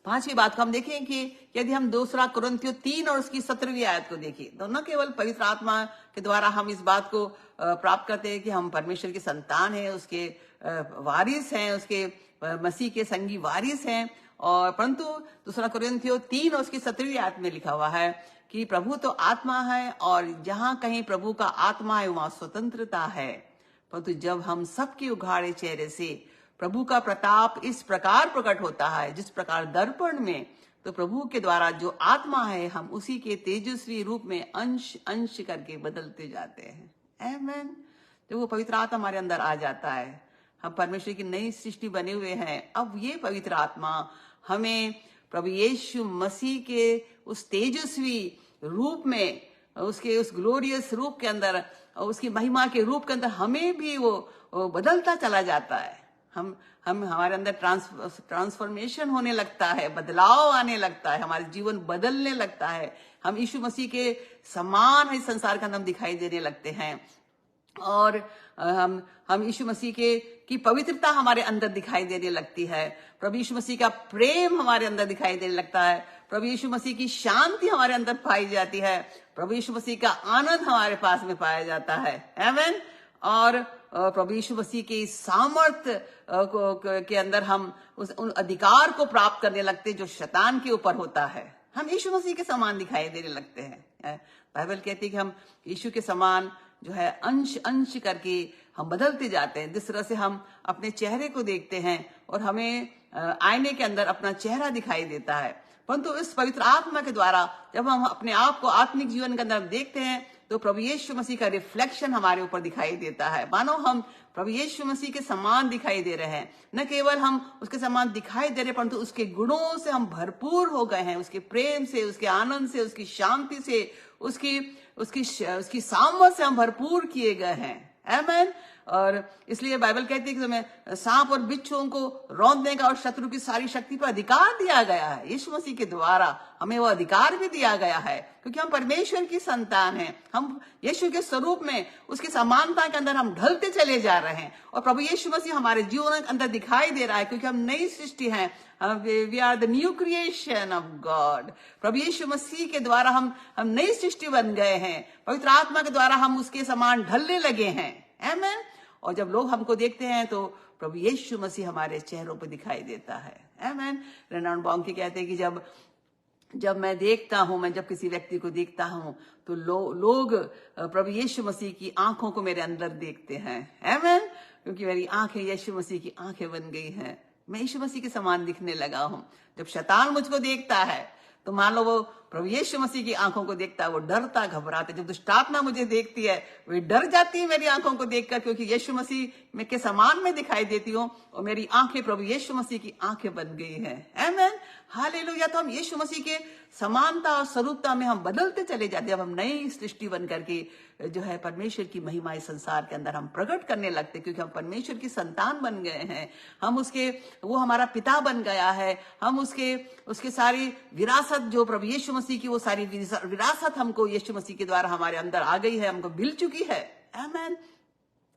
पांचवी बात को हम देखें कि यदि हम दूसरा कुरिन्थियों 3 और उसकी 17वीं आयत को देखें, तो न केवल पवित्र आत्मा के द्वारा हम इस बात को प्राप्त करते हैं कि हम परमेश्वर की संतान हैं, उसके वारिस हैं, उसके मसीह के संगी वारिस हैं, और परंतु दूसरा कुरिन्थियों 3 और उसकी 17वीं आयत में लिखा हुआ है कि प्रभु तो आत्मा है, और जहां कहीं प्रभु का आत्मा है वहां स्वतंत्रता है। परंतु जब हम सबके उघाड़े चेहरे से प्रभु का प्रताप इस प्रकार प्रकट होता है, जिस प्रकार दर्पण में, तो प्रभु के द्वारा जो आत्मा है, हम उसी के तेजस्वी रूप में अंश अंश करके बदलते जाते हैं। आमेन। जब वो पवित्र आत्मा हमारे अंदर आ जाता है, हम परमेश्वर की नई सृष्टि बने हुए हैं। अब ये पवित्र आत्मा हमें प्रभु यीशु मसीह के उस तेजस्वी रूप में, उसके उस ग्लोरियस रूप के अंदर, उसकी महिमा के रूप के अंदर हमें भी वो बदलता चला जाता है। हम हमारे अंदर ट्रांसफॉर्मेशन होने लगता है, बदलाव आने लगता है, हमारे जीवन बदलने लगता है। हम यीशु मसीह के समान इस संसार का नाम दिखाई देने लगते हैं, और हम यीशु मसीह की पवित्रता हमारे अंदर दिखाई देने लगती है। प्रभु यीशु मसीह का प्रेम हमारे अंदर दिखाई देने लगता है। प्रभु यीशु मसीह की शांति हमारे अंदर पाई जाती है। प्रभु यीशु मसीह का आनंद हमारे पास में पाया जाता है। आमेन। और प्रभु यीशु मसीह के सामर्थ्य के अंदर हम उन अधिकार को प्राप्त करने लगते जो शैतान के ऊपर होता है। हम यीशु मसीह के समान दिखाई देने लगते हैं। बाइबल कहती है कि हम यीशु के समान जो है अंश अंश करके हम बदलते जाते हैं। जिस तरह से हम अपने चेहरे को देखते हैं और हमें आईने के अंदर अपना चेहरा दिखाई देता है, परंतु इस पवित्र आत्मा के द्वारा जब हम अपने आप को आत्मिक जीवन के अंदर देखते हैं, तो प्रभु यीशु मसीह का रिफ्लेक्शन हमारे ऊपर दिखाई देता है। मानो हम प्रभु यीशु मसीह के समान दिखाई दे रहे हैं। न केवल हम उसके समान दिखाई दे रहे, परंतु उसके गुणों से हम भरपूर हो गए हैं, उसके प्रेम से, उसके आनंद से, उसकी शांति से, उसकी सामर्थ से हम भरपूर किए गए हैं। आमेन। और इसलिए बाइबल कहती है कि तुम्हें सांप और बिच्छुओं को रौंदने का और शत्रु की सारी शक्ति पर अधिकार दिया गया है। यीशु मसीह के द्वारा हमें वो अधिकार भी दिया गया है, क्योंकि हम परमेश्वर की संतान हैं। हम यीशु के स्वरूप में, उसकी समानता के अंदर हम ढलते चले जा रहे हैं, और प्रभु यीशु मसीह हमारे जीवन के अंदर दिखाई दे रहा है, क्योंकि हम नई सृष्टि हैं। We are the new creation of God. प्रभु यीशु मसीह के द्वारा हम नई सृष्टि बन गए हैं। पवित्र आत्मा के द्वारा हम उसके समान ढलने लगे हैं। आमेन। और जब लोग हमको देखते हैं तो प्रभु यीशु मसीह हमारे चेहरों पर दिखाई देता है। आमेन। रेनाल्ड बॉन्के कहते हैं कि जब मैं देखता हूं, मैं जब किसी व्यक्ति को देखता हूं, तो लोग प्रभु यीशु मसीह की आंखों को मेरे अंदर देखते हैं। आमेन। क्योंकि मेरी आंखें यीशु मसीह की आंखें बन गई हैं, मैं यीशु मसीह के समान दिखने लगा हूं। जब शैतान मुझको देखता है, तो मान लो वो प्रभु यीशु मसीह की आंखों को देखता है, वो डरता घबराता। जब दुष्ट आत्मा मुझे देखती है, वो डर जाती है मेरी आंखों को देखकर, क्योंकि यीशु मसीह में के समान में दिखाई देती हूँ, और मेरी आंखें प्रभु यीशु मसीह की आंखें बन गई हैं। आमेन, हालेलुया। तो हम यीशु मसीह के समानता और स्वरूपता में हम बदलते चले जाते हैं। अब हम नई सृष्टि बन करके जो है परमेश्वर की महिमा इस संसार के अंदर हम प्रकट करने लगते, क्योंकि हम परमेश्वर की संतान बन गए हैं। हम वो हमारा पिता बन गया है। हम उसके सारी विरासत, जो प्रभु यीशु मसीह की वो सारी विरासत हमको यीशु मसीह के द्वारा हमारे अंदर आ गई है, हमको मिल चुकी है। आमेन।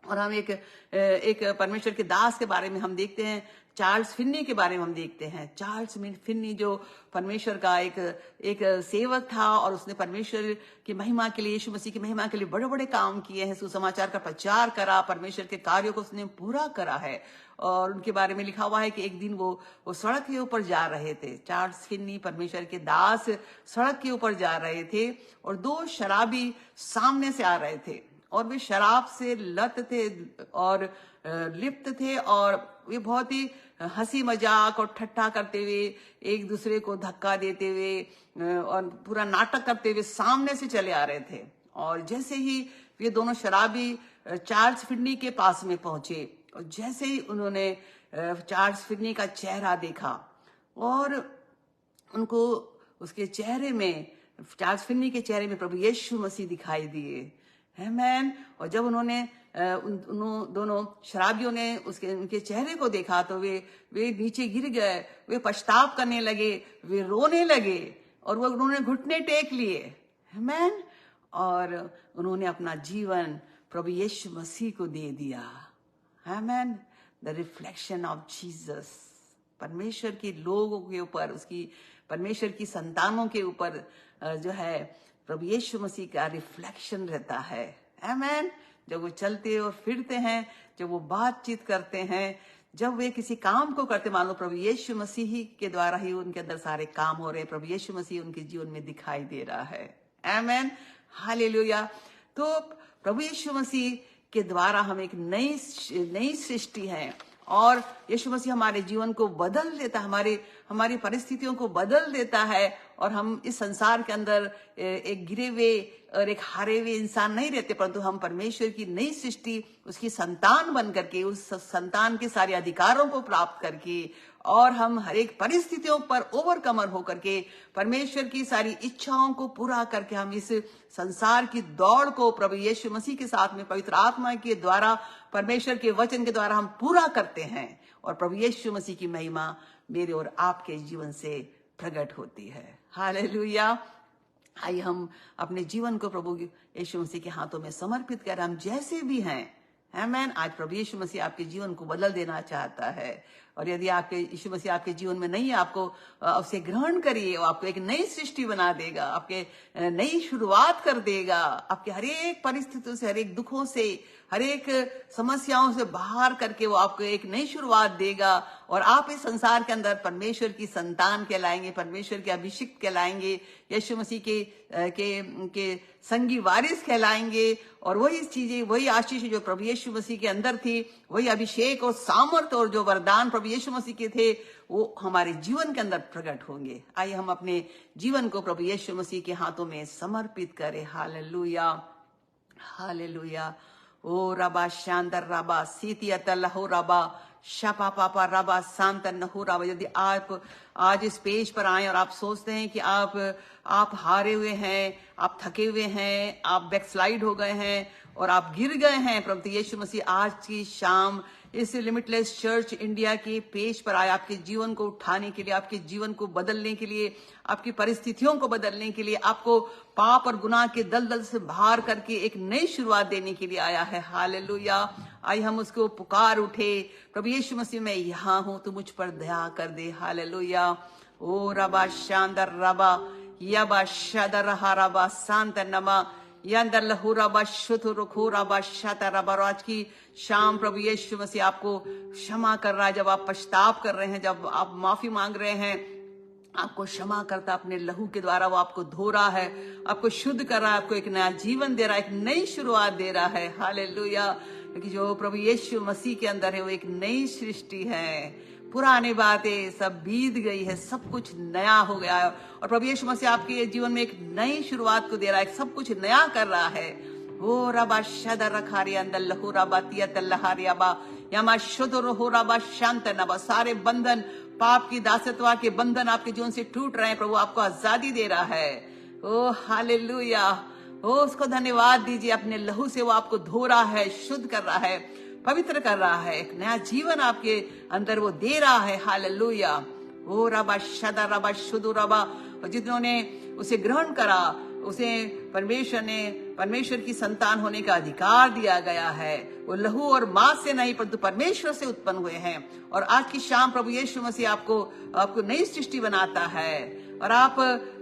और हम एक परमेश्वर के दास के बारे में हम देखते हैं, चार्ल्स फिन्नी के बारे में हम देखते हैं। चार्ल्स फिन्नी जो परमेश्वर का एक सेवक था, और उसने परमेश्वर की महिमा के लिए, यीशु मसीह की महिमा के लिए बड़े बड़े काम किए हैं। सुसमाचार का प्रचार करा, परमेश्वर के कार्यों को उसने पूरा करा है। और उनके बारे में लिखा हुआ है कि एक दिन वो सड़क के ऊपर जा रहे थे। चार्ल्स फिन्नी परमेश्वर के दास सड़क के ऊपर जा रहे थे, और 2 शराबी सामने से आ रहे थे, और वे शराब से लत थे और लिप्त थे, और वे बहुत ही हंसी मजाक और ठट्ठा करते हुए, एक दूसरे को धक्का देते हुए और पूरा नाटक करते हुए सामने से चले आ रहे थे। और जैसे ही वे दोनों शराबी चार्ल्स फिन्नी के पास में पहुंचे, और जैसे ही उन्होंने चार्ल्स फिन्नी का चेहरा देखा और उनको उसके चेहरे में, चार्ल्स फिन्नी के चेहरे में प्रभु यीशु मसीह दिखाई दिए। आमीन। और जब उन्होंने उन दोनों शराबियों ने उनके चेहरे को देखा तो वे नीचे गिर गए, वे पछताव करने लगे, वे रोने लगे और उन्होंने घुटने टेक लिए। आमीन। और उन्होंने अपना जीवन प्रभु यीशु मसीह को दे दिया। आमीन। द रिफ्लेक्शन ऑफ जीसस, परमेश्वर के लोगों के ऊपर, उसकी परमेश्वर की संतानों के ऊपर जो है प्रभु यीशु मसीह का रिफ्लेक्शन रहता है। आमीन। जब वो चलते और फिरते हैं, जब वो बातचीत करते हैं, जब वे किसी काम को करते, मान लो प्रभु यीशु मसीह के द्वारा ही उनके अंदर सारे काम हो रहे हैं, प्रभु यीशु मसीह उनके जीवन में दिखाई दे रहा है। आमीन। हालेलुया। तो प्रभु यीशु मसीह के द्वारा हम एक नई सृष्टि है और यीशु मसीह हमारे जीवन को बदल देता है, हमारी परिस्थितियों को बदल देता है और हम इस संसार के अंदर एक गिरे हुए और एक हारे हुए इंसान नहीं रहते, परंतु हम परमेश्वर की नई सृष्टि, उसकी संतान बन करके, उस संतान के सारे अधिकारों को प्राप्त करके और हम हर एक परिस्थितियों पर ओवरकमर होकर के परमेश्वर की सारी इच्छाओं को पूरा करके हम इस संसार की दौड़ को प्रभु यीशु मसीह के साथ में पवित्र आत्मा के द्वारा, परमेश्वर के वचन के द्वारा हम पूरा करते हैं और प्रभु यीशु मसीह की महिमा मेरे और आपके जीवन से प्रकट होती है। हालेलुया। आइए हम अपने जीवन को प्रभु यीशु मसीह के हाथों में समर्पित करें, हम जैसे भी हैं। आमीन। आज प्रभु यीशु मसीह आपके जीवन को बदल देना चाहता है और यदि आपके यीशु मसीह आपके जीवन में नहीं है, आपको उसे ग्रहण करिए, वो आपको एक नई सृष्टि बना देगा, आपके नई शुरुआत कर देगा, आपके हर एक परिस्थितियों से, हर एक दुखों से, हर एक समस्याओं से बाहर करके वो आपको एक नई शुरुआत देगा और आप इस संसार के अंदर परमेश्वर की संतान कहलाएंगे, परमेश्वर के अभिषिक्त कहलाएंगे, यीशु मसीह के संगी वारिस कहलाएंगे और वही चीजें, वही आशीष जो प्रभु यीशु मसीह के अंदर थी, वही अभिषेक और सामर्थ और जो वरदान प्रभु यीशु मसीह के थे, वो हमारे जीवन के अंदर प्रकट होंगे। आइए हम अपने जीवन को प्रभु यीशु मसीह के हाथों में समर्पित करें। हालेलुया। हालेलुया। ओ रबा शांतर रबा सीती अतल्लाहु रबा शपा पापा रबा शांत नहु रबा। यदि आप आज इस पेज पर आए और आप सोचते हैं कि आप हारे हुए हैं, आप थके हुए हैं, आप बैकस्लाइड हो गए हैं और आप गिर गए हैं, प्रभु यीशु मसीह आज की शाम इस लिमिटलेस चर्च इंडिया के पेज पर आए आपके जीवन को उठाने के लिए, आपके जीवन को बदलने के लिए, आपकी परिस्थितियों को बदलने के लिए, आपको पाप और गुनाह के दलदल से बाहर करके एक नई शुरुआत देने के लिए आया है। हालेलुया। आइए हम उसको पुकार उठे, प्रभु यीशु मसीह मैं यहाँ हूँ, तू मुझ पर दया कर दे। हालेलुया। ओ रबा शांदर रबा यबा शदर रबा शांत नमा यंदर लहूरबा शुतुरुखुरबा शतरबा। आज की शाम प्रभु यीशु मसीह आपको क्षमा कर रहा है। जब आप पछताव कर रहे हैं, जब आप माफी मांग रहे हैं, आपको क्षमा करता अपने लहू के द्वारा, वो आपको धो रहा है, आपको शुद्ध कर रहा है, आपको एक नया जीवन दे रहा है, एक नई शुरुआत दे रहा है। हालेलुया। क्योंकि जो प्रभु यीशु मसीह के अंदर है वो एक नई सृष्टि है, पुरानी बातें सब बीत गई है, सब कुछ नया हो गया है और प्रभु यीशु मसीह आपके जीवन में एक नई शुरुआत को दे रहा है, सब कुछ नया कर रहा है। ओ रबा शदर रखारी अंदर लहू रबा तियतल्लहारियाबा यमा शुद्र हो रबा शांत नबा। सारे बंधन, पाप की दासत्व के बंधन आपके जीवन से टूट रहे हैं, प्रभु आपको आजादी दे रहा है। ओ हालेलुया। ओ उसको धन्यवाद दीजिए, अपने लहू से वो आपको धो रहा है, शुद्ध कर रहा है, पवित्र कर रहा है, एक नया जीवन आपके अंदर वो दे रहा है। हालेलुया। ओ रबा शदा रबा शुदु रबा। और जिन्होंने उसे ग्रहण करा, उसे परमेश्वर की संतान होने का अधिकार दिया गया है। वो लहू और मांस से नहीं परंतु परमेश्वर से उत्पन्न हुए हैं और आज की शाम प्रभु यीशु मसीह आपको नई सृष्टि बनाता है और आप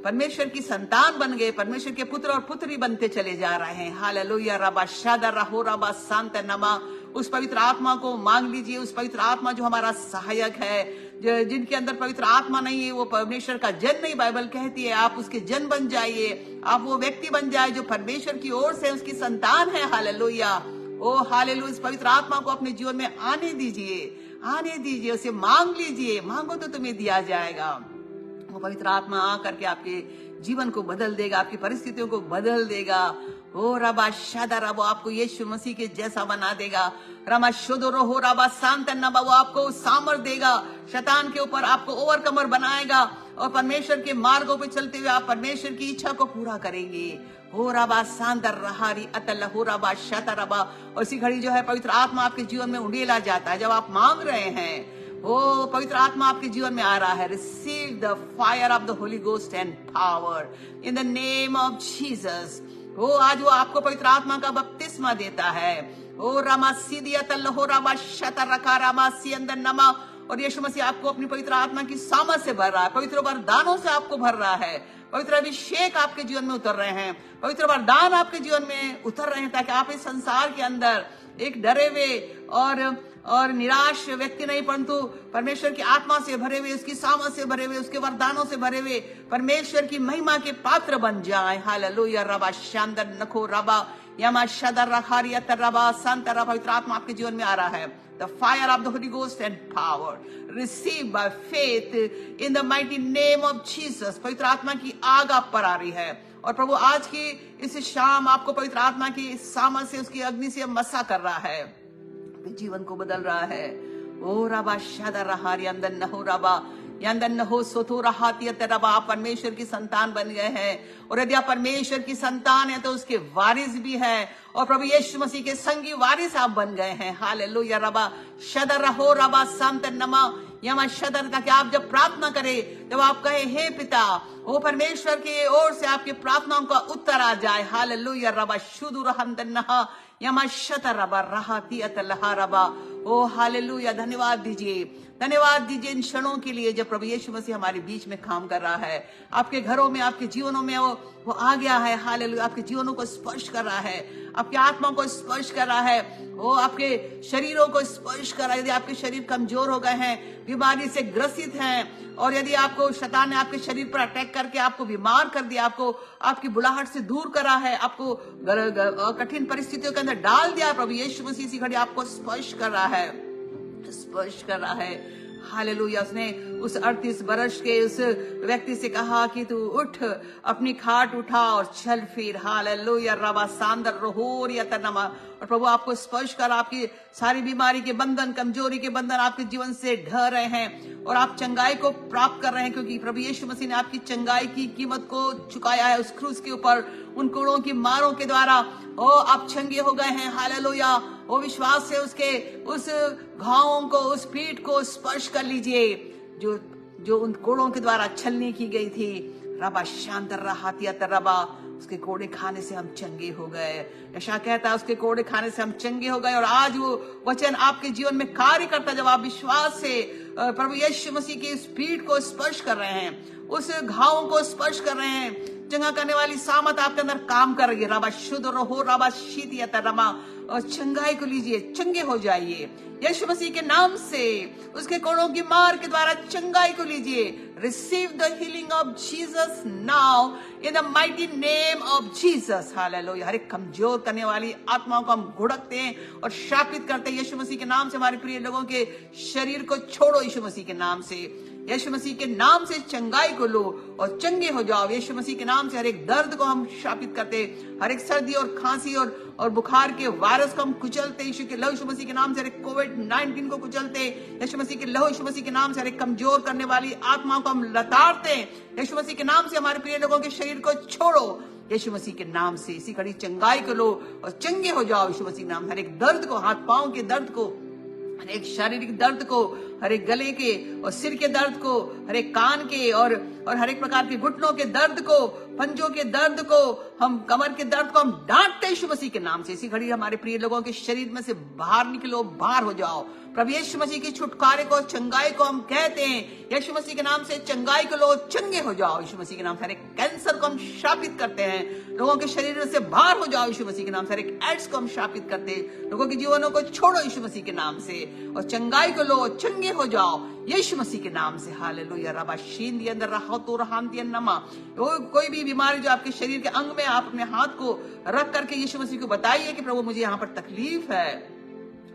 परमेश्वर की संतान बन गए, परमेश्वर के पुत्र और पुत्री बनते चले जा रहे हैं। हालेलुया। रबा शादा रहो रबा शांत नमा। उस पवित्र आत्मा को मांग लीजिए, उस पवित्र आत्मा जो हमारा सहायक है, जिनके अंदर पवित्र आत्मा नहीं है वो परमेश्वर का जन नहीं, बाइबल कहती है। आप उसके जन बन जाइए, आप वो व्यक्ति बन जाए जो परमेश्वर की ओर से उसकी संतान है। हालेलुया। ओ हालेलुया। इस पवित्र आत्मा को अपने जीवन में आने दीजिए, उसे मांग लीजिए, मांगो तो तुम्हें दिया जाएगा। वो पवित्र आत्मा आकर के आपके जीवन को बदल देगा, आपकी परिस्थितियों को बदल देगा ओ रबा शादा रबो, आपको यीशु मसीह के जैसा बना देगा। रमा शुद्ध रहो रबा शांत नबा, वो आपको सामर्थ देगा, शैतान के ऊपर आपको ओवरकमर बनाएगा और परमेश्वर के मार्गों पे चलते हुए आप परमेश्वर की इच्छा को पूरा करेंगे। हो रबा सांदर रहारी अतल हो रबा शता रबा। और इसी घड़ी जो है पवित्र आत्मा आपके जीवन में उंडेला जाता है। जब आप मांग रहे हैं, वो पवित्र आत्मा आपके जीवन में आ रहा है। Receive the fire of the Holi ghost and power in the name of Jesus. वो आज वो आपको पवित्र आत्मा का बपतिस्मा देता है। ओ रमा सीदिया तल हो रबा शता रखा रमा सी अंदर नमा। और यीशु मसीह आपको अपनी पवित्र आत्मा की सामर्थ से भर रहा है, पवित्र वरदानों से आपको भर रहा है, पवित्र अभिषेक आपके जीवन में उतर रहे हैं, पवित्र वरदान आपके जीवन में उतर रहे हैं, ताकि आप इस संसार के अंदर एक डरे हुए और निराश व्यक्ति नहीं, परंतु परमेश्वर की आत्मा से भरे हुए, उसकी सामर्थ से भरे हुए, उसके वरदानों से भरे हुए परमेश्वर की महिमा के पात्र बन जाए। हालेलुया रबा शांदर नखो रबा यमा शदर रखारिया तरबा संत रबा। पवित्र आत्मा आपके जीवन में आ रहा है। The fire of the Holy Ghost and power received by faith in the mighty name of Jesus। पवित्र आत्मा की आग आप पर आ रही है और प्रभु आज की इस शाम आपको पवित्र आत्मा की सामर्थ से, उसकी अग्नि से मसा कर रहा है, जीवन को बदल रहा है। ओ रबा शादा रहारी अंदर न हो रबा यंदन हो सोतो रहाती रबा। आप परमेश्वर की संतान बन गए हैं और यदि आप परमेश्वर की संतान है तो उसके वारिस भी है और प्रभु यीशु मसीह के संगी वारिस आप बन गए हैं। हालेलुया रबा शदर रहो रबा संत नमा यमा शदर। ताकि आप जब प्रार्थना करें, जब आप कहे हे पिता, वो परमेश्वर की ओर से आपकी प्रार्थनाओं का उत्तर आ जाए। हालेलुया रबा शुदु रहमदन्नहा यमा शतर रबा रहाती अतलहा रबा। ओ हालेलुया, धन्यवाद दीजिए, धन्यवाद दीजिए इन क्षणों के लिए जब प्रभु यीशु मसीह हमारे बीच में काम कर रहा है। आपके घरों में, आपके जीवनों में वो आ गया है। हालेलुया, आपके जीवनों को स्पर्श कर रहा है, आपकी आत्मा को स्पर्श कर रहा है, वो आपके शरीरों को स्पर्श कर रहा है। यदि आपके शरीर कमजोर हो गए हैं, बीमारी से ग्रसित हैं, और यदि आपको शैतान ने आपके शरीर पर अटैक करके आपको बीमार कर दिया, आपको आपकी बुलाहट से दूर करा है, आपको कठिन परिस्थितियों के अंदर डाल दिया, प्रभु यीशु मसीह इसी घड़ी आपको स्पर्श कर रहा है, स्पर्श कर रहा है। हालेलुया। उसने उस 38 वर्ष के उस व्यक्ति से कहा कि तू उठ, अपनी खाट उठा और चल फिर। हालेलुया रबा सांदर रोहोर या तनमा। और प्रभु आपको स्पर्श कर आपकी सारी बीमारी के बंधन, कमजोरी के बंधन आपके जीवन से ढह रहे हैं और आप चंगाई को प्राप्त कर रहे हैं, क्योंकि प्रभु यीशु मसीह ने आपकी चंगाई की कीमत को चुकाया है उस क्रूस के ऊपर। उन कोड़ों की मारों के द्वारा ओ आप चंगे हो गए हैं। हालेलुया। वो विश्वास से उसके उस घावों को, उस पीठ को स्पर्श कर लीजिए जो उन कोड़ों के द्वारा छलनी की गई थी। रबा शांतर रहातिया रबा। उसके कोड़े खाने से हम चंगे हो गए। यशा कहता है उसके कोड़े खाने से हम चंगे हो गए। और आज वो वचन आपके जीवन में कार्य करता, जब आप विश्वास से प्रभु यीशु मसीह की इस पीठ को स्पर्श कर रहे हैं, उस घावों को स्पर्श कर रहे हैं, चंगा करने वाली सामत आपके अंदर काम कर रही है। रबा शुद्ध रहो रबा शीत रमा। और चंगाई को लीजिए, चंगे हो जाइए यीशु मसीह के नाम से। उसके कोड़ों की मार के द्वारा चंगाई को लीजिए। Receive the healing of Jesus now in the mighty name of Jesus. Hallelujah. हर एक कमजोर करने वाली आत्माओं को हम घुड़कते हैं और शापित करते हैं यीशु मसीह के नाम से। हमारे प्रिय लोगों के शरीर को छोड़ो यीशु मसीह के नाम से। यीशु मसीह के नाम से चंगाई को लो और चंगे हो जाओ यीशु मसीह के नाम से। हर एक दर्द को हम शापित करते, हर एक सर्दी और खांसी और बुखार के वायरस को हम कुचलते यीशु के लहू, यीशु मसीह के नाम से। हर एक कोविड-19 को कुचलते यीशु मसीह के लहू, यीशु मसीह के नाम से। हर एक कमजोर करने वाली आत्माओं को हम लताड़ते यीशु मसीह के नाम से। हमारे प्रिय लोगों के शरीर को छोड़ो यीशु मसीह के नाम से। इसी घड़ी चंगाई को लो और चंगे हो जाओ यीशु मसीह के नाम। हर एक दर्द को, हाथ पांव के दर्द को, हर एक शारीरिक दर्द को, हर एक गले के और सिर के दर्द को, हर एक कान के और हर एक प्रकार के घुटनों के दर्द को, पंजों के दर्द को, हम कमर के दर्द को हम डांटते यीशु मसीह के नाम से। इसी घड़ी हमारे प्रिय लोगों के शरीर में से बाहर निकलो, बाहर हो जाओ। प्रभु यीशु मसीह की छुटकारे को, चंगाई को हम कहते हैं यीशु मसीह के नाम से। चंगाई को लो, चंगे हो जाओ यीशु मसीह के नाम से। हर एक कैंसर को हम शापित करते हैं, लोगों के शरीर से बाहर हो जाओ यीशु मसीह के नाम से। हर एक एड्स को हम शापित करते हैं, लोगों के जीवनों को छोड़ो यीशु मसीह के नाम से और चंगाई को लो, चंगे हो जाओ यीशु मसीह के नाम से। हालेलुया रबा शींदी अंदर रहा तो रहांती नमा। कोई भी बीमारी जो आपके शरीर के अंग में, आप अपने हाथ को रख करके यीशु मसीह को बताइए कि प्रभु मुझे यहाँ पर तकलीफ है,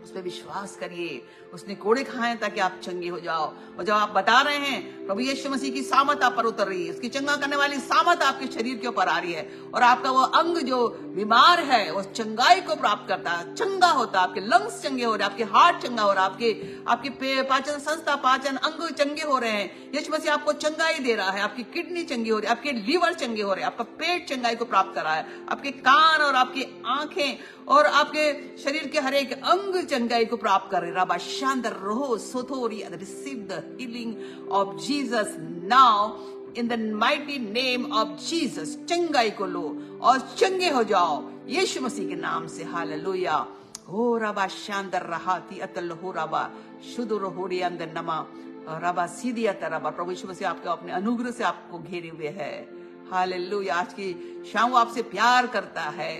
उस पर विश्वास करिए। उसने कोड़े खाए ताकि आप चंगे हो जाओ। और जब आप बता रहे हैं प्रभु यीशु मसीह की सामर्थ आप पर उतर रही है, उसकी चंगा करने वाली सामर्थ आपके शरीर के ऊपर आ रही है और आपका वो अंग जो बीमार है वो चंगाई को प्राप्त करता है, चंगा होता है, आपके लंग्स चंगे हो रहे हैं, आपके हार्ट चंगा हो रहा है, आपके पाचन संस्था, पाचन अंग चंगे हो रहे हैं। यीशु मसीह आपको चंगाई दे रहा है, आपकी किडनी चंगी हो रही है, आपके लीवर चंगे हो रहे हैं, आपका पेट चंगाई को प्राप्त कर रहा है, आपके कान और आपकी आंखें और आपके शरीर के हर एक अंग चंगाई को प्राप्त कर रहे। रबा शांदर रोह सोथोरी, receive the healing of Jesus now in the mighty name of Jesus. चंगाई को लो और चंगे हो जाओ यीशु मसीह के नाम से। हालेलुया। हो रबा शांदर रहाती अतल हो रबा शुद्र होरी अंदर नमा रबा सीधी अतर रबा। प्रभु यीशु मसीह आपको अपने अनुग्रह से आपको घेरे हुए है। हालेलुया। आज की शाम आपसे प्यार करता है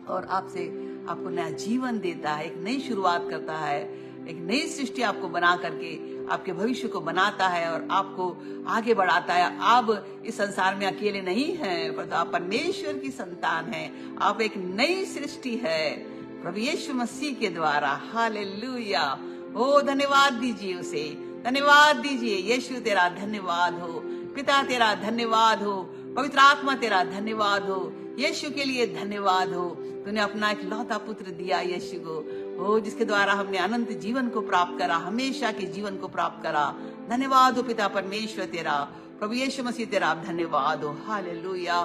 और आपको नया जीवन देता है, एक नई शुरुआत करता है, एक नई सृष्टि आपको बना करके आपके भविष्य को बनाता है और आपको आगे बढ़ाता है। आप इस संसार में अकेले नहीं हैं, पर आप परमेश्वर की संतान हैं। आप एक नई सृष्टि है प्रभु यीशु मसीह के द्वारा। हालेलुया। ओ धन्यवाद दीजिए उसे, धन्यवाद दीजिए। यीशु तेरा धन्यवाद हो, पिता तेरा धन्यवाद हो, पवित्र आत्मा तेरा धन्यवाद हो। यीशु के लिए धन्यवाद हो, तूने अपना एक लौता पुत्र दिया यीशु को, ओ जिसके द्वारा हमने अनंत जीवन को प्राप्त करा, हमेशा के जीवन को प्राप्त करा। धन्यवाद हो पिता परमेश्वर तेरा, प्रभु यीशु मसीह तेरा धन्यवाद हो। हालेलुया।